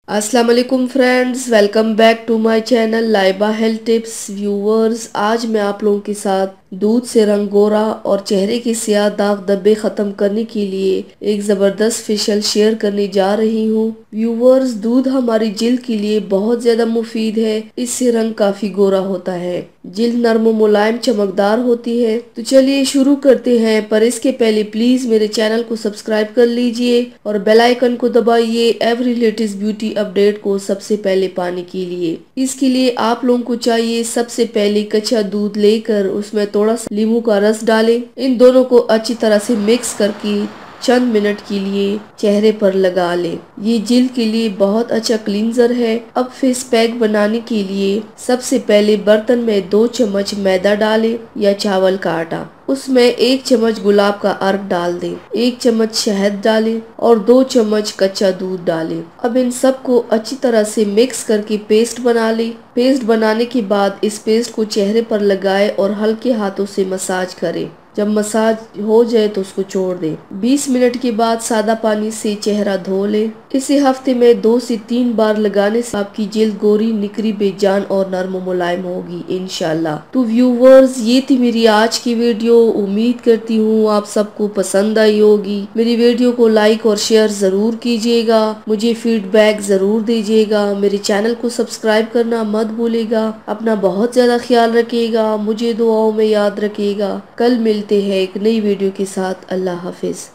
अस्सलाम वालेकुम friends, welcome back to my channel Laiba health tips. Viewers, आज मैं आप लोगों के साथ दूध से रंग गोरा और चेहरे के सियाह दाग धब्बे खत्म करने के लिए एक जबरदस्त फेशियल शेयर करने जा रही हूँ। व्यूवर्स, दूध हमारी जिल्द के लिए बहुत ज्यादा मुफीद है। इससे रंग काफी गोरा होता है, जिल्द नरम व मुलायम चमकदार होती है। तो चलिए शुरू करते हैं, पर इसके पहले प्लीज मेरे चैनल को सब्सक्राइब कर लीजिए और बेल आइकन को दबाइए एवरी लेटेस्ट ब्यूटी अपडेट को सबसे पहले पाने के लिए। इसके लिए आप लोगों को चाहिए सबसे पहले कच्चा दूध लेकर उसमें थोड़ा सा नींबू का रस डालें। इन दोनों को अच्छी तरह से मिक्स करके चंद मिनट के लिए चेहरे पर लगा लें। ये जिल्द के लिए बहुत अच्छा क्लींजर है। अब फेस पैक बनाने के लिए सबसे पहले बर्तन में 2 चम्मच मैदा डालें या चावल का आटा। उसमें 1 चम्मच गुलाब का अर्क डाल दें, 1 चम्मच शहद डालें और 2 चम्मच कच्चा दूध डालें। अब इन सबको अच्छी तरह से मिक्स करके पेस्ट बना लें। पेस्ट बनाने के बाद इस पेस्ट को चेहरे पर लगाएं और हल्के हाथों से मसाज करें। जब मसाज हो जाए तो उसको छोड़ दें। 20 मिनट के बाद सादा पानी से चेहरा धो लें। इसे हफ्ते में 2 से 3 बार लगाने से आपकी जिल्द गोरी, निकरी, बेजान और नरम मुलायम होगी इंशाल्लाह। तो व्यूवर्स, ये थी मेरी आज की वीडियो। उम्मीद करती हूँ आप सबको पसंद आई होगी। मेरी वीडियो को लाइक और शेयर जरूर कीजिएगा। मुझे फीडबैक जरूर दीजिएगा। मेरे चैनल को सब्सक्राइब करना मत भूलिएगा। अपना बहुत ज्यादा ख्याल रखिएगा। मुझे दुआओं में याद रखिएगा। कल मिलते हैं एक नई वीडियो के साथ। अल्लाह हाफिज।